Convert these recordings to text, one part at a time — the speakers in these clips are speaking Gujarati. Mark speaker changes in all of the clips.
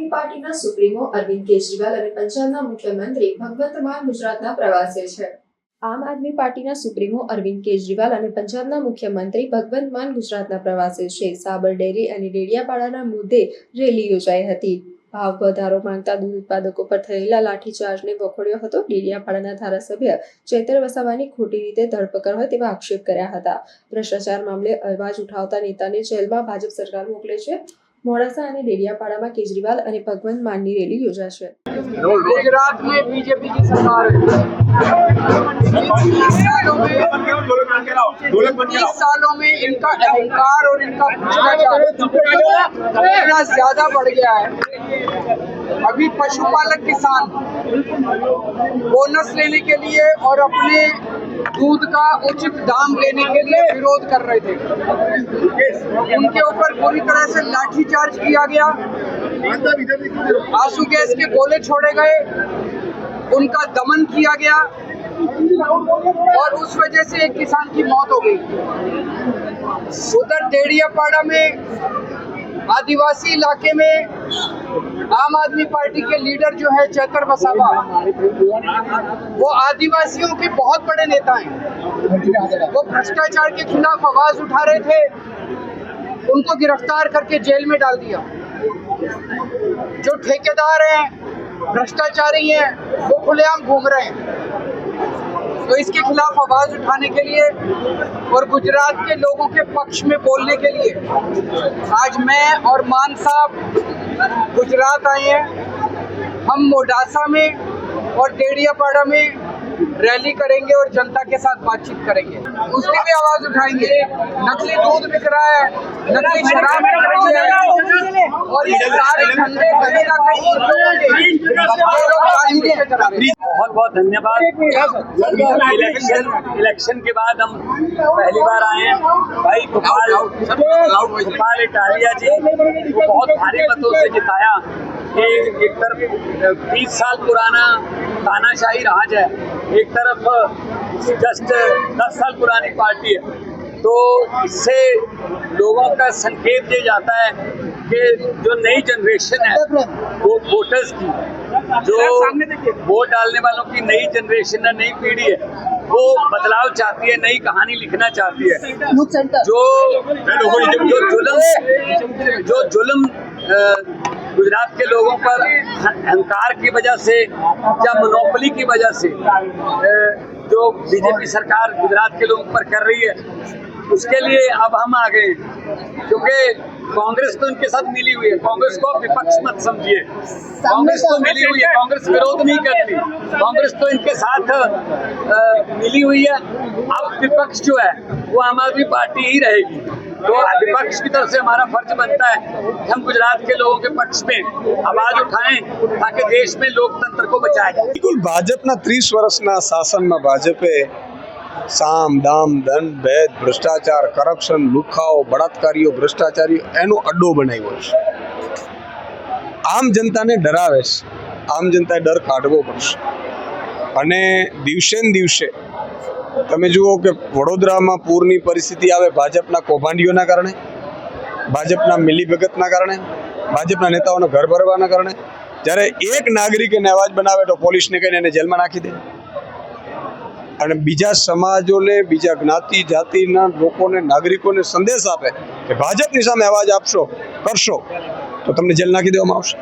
Speaker 1: આદમી પાર્ટીના સુપ્રીમો અરવિંદ કેજરીવાલ અને પંજાબના મુખ્યમંત્રી ભગવંત માન ગુજરાતના પ્રવાસે છે। આમ આદમી પાર્ટીના સુપ્રીમો અરવિંદ કેજરીવાલ અને પંજાબના મુખ્યમંત્રી ભગવંત માન ગુજરાતના પ્રવાસે છે। સાબર ડેરી અને ડેડિયાપાડાના મુદ્દે રેલી યોજાઈ હતી। ભાવ વધારો માંગતા દૂધ ઉત્પાદકો પર થયેલા લાઠીચાર્જને વખોડ્યો હતો। ડેડિયાપાડાના ધારાસભ્ય ચૈતર વસાવાની ખોટી રીતે ધરપકડ હોય તેવા આક્ષેપ કર્યા હતા। ભ્રષ્ટાચાર મામલે અવાજ ઉઠાવતા નેતાને જેલમાં ભાજપ સરકાર મોકલે છે। मोड़ासा અને ડેડિયાપાડામાં केजरीवाल અને ભગવંત માનની રેલી યોજાશે।
Speaker 2: गुजरात में बीजेपी की सरकार है। 20 सालों में इनका अहंकार और इनका भ्रष्टाचार इतना ज्यादा बढ़ गया है। अभी पशुपालक किसान बोनस लेने के लिए और अपने दूध का उचित दाम लेने के लिए विरोध कर रहे थे। उनके ऊपर पूरी तरह से लाठीचार्ज किया गया, आंसू गैस के गोले छोड़े गए, उनका दमन किया गया और उस वजह से एक किसान की मौत हो गई। उधर डेडियापाड़ा में आदिवासी इलाके में आम आदमी पार्टी के लीडर जो है चैतर वसावा, वो आदिवासियों के बहुत बड़े नेता हैं। वो भ्रष्टाचार के खिलाफ आवाज उठा रहे थे, उनको गिरफ्तार करके जेल में डाल दिया। जो ठेकेदार हैं, भ्रष्टाचारी हैं, वो खुलेआम घूम रहे हैं। तो इसके खिलाफ आवाज उठाने के लिए और गुजरात के लोगों के पक्ष में बोलने के लिए आज मैं और मान साहब गुजरात आए हैं। हम मोडासा में और डेडियापाड़ा में रैली करेंगे और जनता के साथ बातचीत करेंगे, उसकी भी आवाज उठाएंगे। नकली दूध बिक रहा है, नकली शराब बिक रही है और ये सारे धंधे कहीं ना कहीं
Speaker 3: बहुत बहुत धन्यवाद। इलेक्शन के बाद हम पहली बार आए हैं। भाई गोपाल इटालिया जी को बहुत भारी मतों से जिताया कि एक तरफ 20 साल पुराना तानाशाही राज है, एक तरफ जस्ट 10 साल पुरानी पार्टी है। तो इससे लोगों का संकेत ये जाता है कि जो नई जनरेशन है वो वोटर्स की, जो वोट डालने वालों की नई जनरेशन है, नई पीढ़ी है, वो बदलाव चाहती है, नई कहानी लिखना चाहती है। जो जुल्म गुजरात के लोगों पर अहंकार की वजह से या मोनोपोली की वजह से जो बीजेपी सरकार गुजरात के लोगों पर कर रही है, उसके लिए अब हम आ गए। क्योंकि कांग्रेस तो इनके साथ मिली हुई है, कांग्रेस को विपक्ष मत समझिए। कांग्रेस तो मिली हुई है, कांग्रेस विरोध नहीं करती, कांग्रेस तो इनके साथ मिली हुई है। अब विपक्ष जो है वो आम आदमी पार्टी ही रहेगी। तो विपक्ष की तरफ से हमारा फर्ज बनता है कि हम गुजरात के लोगों के पक्ष में आवाज उठाएं ताकि देश में लोकतंत्र को बचाएं।
Speaker 4: बिल्कुल भाजपना 30 वर्षना शासનમાં ભાજપે સામ દામ ધન ભેદ ભ્રષ્ટાચાર કરપ્શન લુખાઓ બળાત્કારીઓ ભ્રષ્ટાચારીઓ એનો અડ્ડો બનાવ્યો છે। આમ જનતાને ડરાવે છે, આમ જનતાએ ડર કાઢવો પડશે। અને દિવસે ને દિવસે તમે જુઓ કે વડોદરામાં પૂરની પરિસ્થિતિ આવે ભાજપના કૌભાંડીઓના કારણે, ભાજપના મિલીભગતના કારણે, ભાજપના નેતાઓના ઘર ભરવાના કારણે। જ્યારે એક નાગરિક એને અવાજ બનાવે તો પોલીસને કહીને એને જેલમાં નાખી દે અને બીજા સમાજોને, બીજા જ્ઞાતિ જાતિના લોકોને, નાગરિકોને સંદેશ આપે કે ભાજપની સામે અવાજ આપશો, કરશો તો તમને જેલ નાખી દેવામાં આવશે।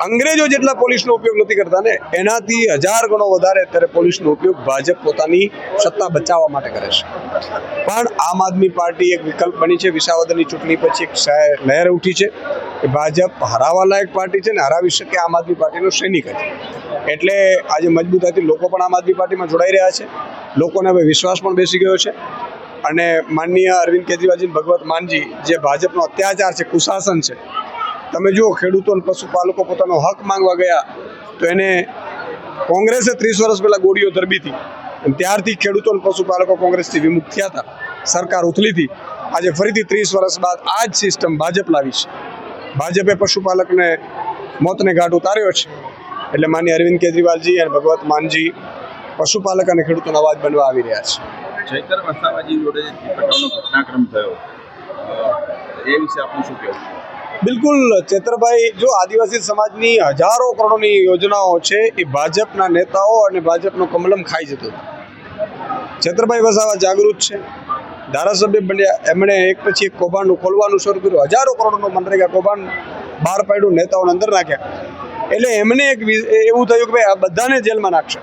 Speaker 4: અંગ્રેજો જેટલા પોલીસનો ઉપયોગ નથી કરતા ને, એનાથી 1000 ગણો વધારે અત્યારે પોલીસનો ઉપયોગ ભાજપ પોતાની સત્તા બચાવવા માટે કરે છે। પણ આમ આદમી પાર્ટી એક વિકલ્પ બની છે। વિસાવદરની ચૂંટણી પછી એક લહેર ઉઠી છે કે ભાજપ હરાવવા લાયક પાર્ટી છે ને હરાવી શકે આમ આદમી પાર્ટીનો સૈનિક છે। એટલે આજે મજબૂતાઈથી લોકો પણ આમ આદમી પાર્ટીમાં જોડાઈ રહ્યા છે। લોકોને હવે વિશ્વાસ પણ બેસી ગયો છે અને માનનીય અરવિંદ કેજરીવાલજી, ભગવંત માનજી જે ભાજપનો અત્યાચાર છે, કુશાસન છે, તમે જુઓ ખેડૂતો અને પશુપાલકો પોતાનો હક માંગવા ગયા તો એને કોંગ્રેસે 30 વર્ષ પહેલાં ગોળીઓ ધરબી હતી અને ત્યારથી ખેડૂતો અને પશુપાલકો કોંગ્રેસથી વિમુખ થયા હતા, સરકાર ઉથલી હતી। આજે ફરીથી 30 વર્ષ બાદ આ જ સિસ્ટમ ભાજપ લાવી છે। ભાજપે પશુપાલકને મોતને ઘાટ ઉતાર્યો છે। એટલે માનનીય અરવિંદ કેજરીવાલજી અને ભગવંત માનજી પશુપાલક અને ખેડૂતોનો અવાજ બનવા આવી રહ્યા છે।
Speaker 5: ચૈતર વસાવાજી જોડે ઘટનાક્રમ થયો એ વિશે આપનું શું કહેવું?
Speaker 4: બિલકુલ ચેતરભાઈ, જો આદિવાસી સમાજની હજારો કરોડોની યોજનાઓ છે એ ભાજપના નેતાઓ અને ભાજપનો કમલમ ખાઈ જતો હતો. ચેતરભાઈ વસાવા જાગૃત છે, ધારાસભ્ય બન્યા, એમણે એક પછી એક કૌભાંડ ખોલવાનું શરૂ કર્યું, હજારો કરોડનું મનરેગા કૌભાંડ બહાર પાડ્યું, નેતાઓને અંદર નાખ્યા. એટલે એમને એવું થયું કે ભાઈ આ બધાને જેલમાં નાખશે.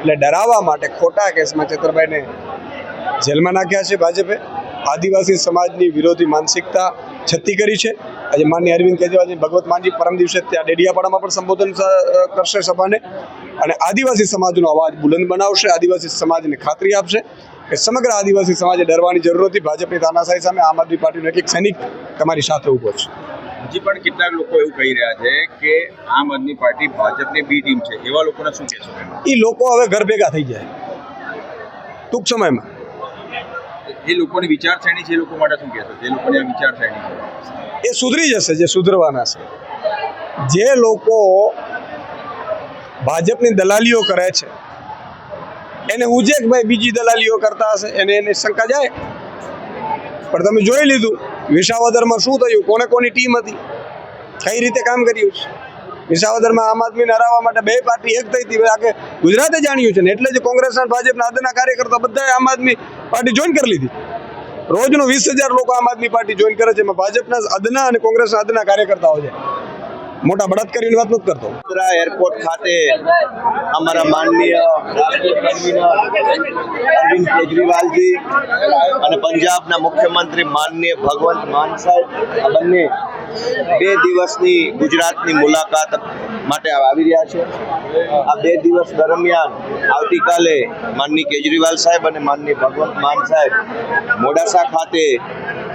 Speaker 4: એટલે ડરાવવા માટે ખોટા કેસમાં ચેતરભાઈને જેલમાં નાખ્યા છે ભાજપે. આદિવાસી સમાજની વિરોધી માનસિકતા છતી કરી છે. આજે માનનીય અરવિંદ કેજરીવાલ, ભગવત માનજી પરમ દિવસે ત્યાં ડેડિયાપાડામાં પણ સંબોધન કરશે સભાને, અને આદિવાસી સમાજનો અવાજ બુલંદ બનાવશે. આદિવાસી સમાજને ખાતરી આપશે કે સમગ્ર આદિવાસી સમાજે ડરવાની જરૂર નથી. ભાજપની તાનાશાહી સામે આમ આદમી પાર્ટીનો એક સૈનિક તમારી સાથે ઊભો છે.
Speaker 5: હજી પણ કેટલાક લોકો એવું કહી રહ્યા છે કે આમ આદમી પાર્ટી ભાજપની બી ટીમ છે. એવા લોકોને શું કહેશો?
Speaker 4: એ લોકો હવે ઘર ભેગા થઈ જાય ટૂંક સમયમાં.
Speaker 5: એ લોકોની વિચારસરણી છે, એ લોકો માટે શું કહેશો? જે લોકોની આ વિચારસરણી છે
Speaker 4: એ સુધરી જશે, જે સુધરવાના છે. જે લોકો ભાજપની દલાલીઓ કરે છે એને ઉજે કે ભાઈ બીજી દલાલીઓ કરતા હશે, એને શંકા જાય. પણ તમે જોઈ લીધું વિસાવદરમાં શું થયું, કોને કોની ટીમ હતી, કઈ રીતે કામ કર્યું છે. વિસાવદરમાં આમ આદમીને હરાવવા માટે બે પાર્ટી એક થઈ હતી, આખે ગુજરાતે જાણ્યું છે ને. એટલે જ કોંગ્રેસના ભાજપના અદના કાર્યકર્તા બધાએ આમ આદમી પાર્ટી જોઈન કરી લીધી. રોજનો 20,000 લોકો આમ આદમી પાર્ટી જોઈન કરે છે. એમાં ભાજપના અદના અને કોંગ્રેસના અદના કાર્યકર્તાઓ છે. મોટા બળાત્કારીની વાત નથી કરતો.
Speaker 6: વડોદરા એરપોર્ટ ખાતે અમારા માનનીય રાષ્ટ્રીય કન્વીનર અરવિંદ કેજરીવાલજી અને પંજાબના મુખ્યમંત્રી માનનીય ભગવંત માન સાહેબ આ બંને 2 દિવસની ગુજરાતની મુલાકાત માટે આવી રહ્યા છે. આ 2 દિવસ દરમિયાન આવતીકાલે માનનીય કેજરીવાલ સાહેબ અને માનનીય ભગવંત માન સાહેબ મોડાસા ખાતે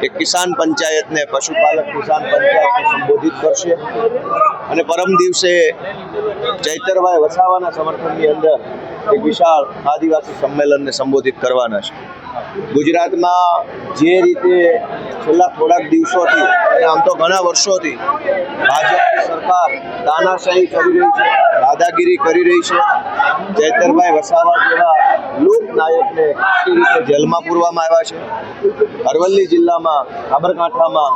Speaker 6: એક કિસાન પંચાયતને, પશુપાલક કિસાન પંચાયતને સંબોધિત કરશે અને પરમ દિવસે ચૈતરભાઈ વસાવાના સમર્થનની અંદર એક વિશાળ આદિવાસી સંમેલનને સંબોધિત કરવાના છે. ગુજરાતમાં જે રીતે છેલ્લા થોડાક દિવસોથી અને આમ તો ઘણા વર્ષોથી ભાજપની સરકાર તાનાશાહી કરી રહી છે, દાદાગીરી કરી રહી છે, ચૈતરભાઈ વસાવા જેવા લોકનાયકને ખોટી રીતે જેલમાં પૂરવામાં આવ્યા છે. અરવલ્લી જિલ્લામાં, સાબરકાંઠામાં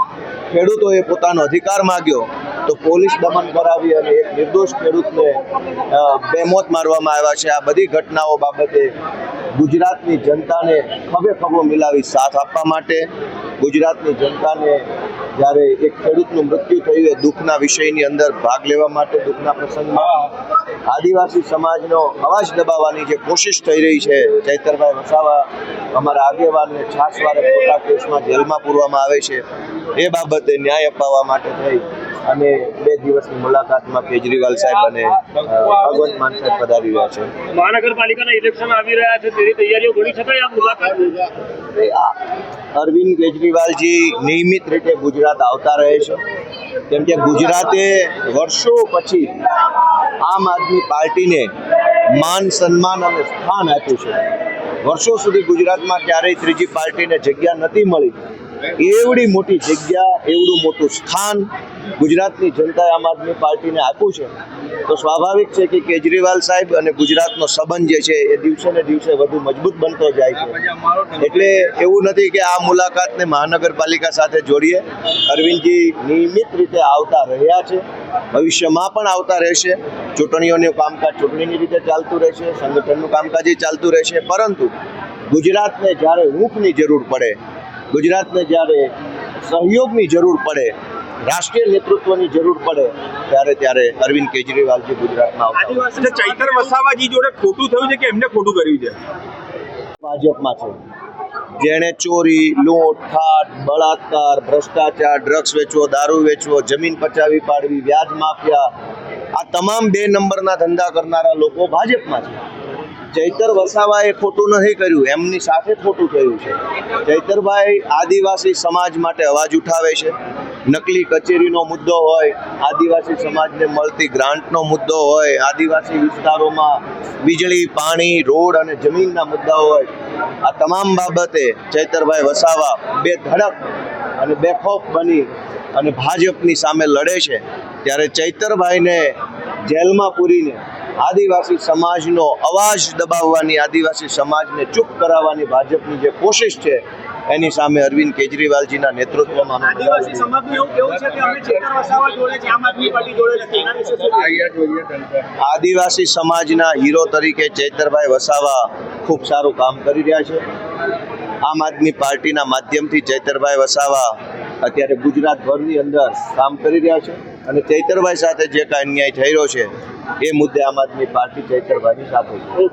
Speaker 6: ખેડૂતોએ પોતાનો અધિકાર માગ્યો તો પોલીસ દમન કરાવી અને એક નિર્દોષ ખેડૂતને બેમોત મારવામાં આવ્યા છે. આ બધી ઘટનાઓ બાબતે ગુજરાતની જનતાને ખભે ખભો મિલાવી સાથ આપવા માટે, ગુજરાતની જનતાને જ્યારે એક ખેડૂતનું મૃત્યુ થયું એ દુઃખના વિષયની અંદર ભાગ લેવા માટે, દુઃખના પ્રસંગમાં આદિવાસી સમાજનો અવાજ દબાવવાની જે કોશિશ થઈ રહી છે, ચૈતરભાઈ વસાવા અમારા આગેવાનને છાસવારે ખોટા કેસમાં જેલમાં પૂરવામાં આવે છે, એ બાબતે ન્યાય અપાવવા માટે થઈ અને 2 દિવસની મુલાકાતમાં કેજરીવાલ સાહેબ અને ભગવંત માન સાહેબ પધારી રહ્યા છે.
Speaker 7: મહાનગરપાલિકાના ઇલેક્શન આવી રહ્યા છે, તેની તૈયારીઓ ગણી શકાય આ મુલાકાત?
Speaker 6: અરવિંદ કેજરીવાલજી નિયમિત રીતે ગુજરાત આવતા રહે છે, કેમ કે ગુજરાતે વર્ષો પછી આમ આદમી પાર્ટીને માન, સન્માન અને સ્થાન આપ્યું છે. વર્ષો સુધી ગુજરાતમાં ક્યારેય ત્રીજી પાર્ટીને જગ્યા નથી મળી. એવડી મોટી જગ્યા, એવડું મોટું સ્થાન ગુજરાતની જનતાએ આમ આદમી પાર્ટીને આપ્યું છે. તો સ્વાભાવિક છે કે કેજરીવાલ સાહેબ અને ગુજરાતનો સંબંધ જે છે એ દિવસે ને દિવસે વધુ મજબૂત બનતો જાય છે. એટલે એવું નથી કે આ મુલાકાતને મહાનગરપાલિકા સાથે જોડીએ. અરવિંદજી નિયમિત રીતે આવતા રહ્યા છે, ભવિષ્યમાં પણ આવતા રહેશે. ચૂંટણીઓનું કામકાજ ચૂંટણીની રીતે ચાલતું રહેશે, સંગઠનનું કામકાજ ચાલતું રહેશે. પરંતુ ગુજરાતને જ્યારે હૂંફની જરૂર પડે, ગુજરાતને જ્યારે સહયોગની જરૂર પડે, રાષ્ટ્રીય નેતૃત્વની જરૂર પડે, ત્યારે અરવિંદ કેજરીવાલજી ગુજરાતમાં આવતા.
Speaker 5: ચૈતર વસાવાજી જોડે ખોટું થયું છે કે એમને ખોટું કર્યું છે?
Speaker 6: ભાજપમાં છે, જેણે ચોરી, લૂંટ, ઠાટ, બળાત્કાર, ભ્રષ્ટાચાર, ડ્રગ્સ વેચવો, દારૂ વેચવો, જમીન પચાવી પાડવી, વ્યાજ માફિયા, આ તમામ 2 નંબરના ધંધા કરનારા લોકો ભાજપમાં છે. ચૈતર વસાવાએ ખોટું નથી કર્યું, એમની સાથે ખોટું થયું છે. ચૈતરભાઈ આદિવાસી સમાજ માટે અવાજ ઉઠાવે છે. નકલી કચેરીનો મુદ્દો હોય, આદિવાસી સમાજને મળતી ગ્રાન્ટનો મુદ્દો હોય, આદિવાસી વિસ્તારોમાં વીજળી, પાણી, રોડ અને જમીનના મુદ્દાઓ હોય, આ તમામ બાબતે ચૈતરભાઈ વસાવા બેધડક અને બેખોફ બની અને ભાજપની સામે લડે છે. ત્યારે ચૈતરભાઈને જેલમાં પૂરીને આદિવાસી સમાજનો અવાજ દબાવવાની, આદિવાસી સમાજને ચૂપ કરાવવાની ભાજપની જે કોશિશ છે એની સામે અરવિંદ કેજરીવાલજીના નેતૃત્વમાં અમે
Speaker 8: આદિવાસી સમાજનું એવું કેવું છે કે અમે ચેતર વસાવા જોડે છે, આમ આદમી પાર્ટી જોડે નથી. એના વિશે શું કહેશો?
Speaker 6: આદિવાસી સમાજના હીરો તરીકે ચૈતરભાઈ વસાવા ખૂબ સારું કામ કરી રહ્યા છે. આમ આદમી પાર્ટીના માધ્યમથી ચૈતરભાઈ વસાવા અત્યારે ગુજરાતભરની અંદર કામ કરી રહ્યા છે અને ચૈતરભાઈ સાથે જે કાંઈ અન્યાય થઈ રહ્યો છે એ મુદ્દે આમ આદમી પાર્ટી ચૈતરભાઈની સાથે છે.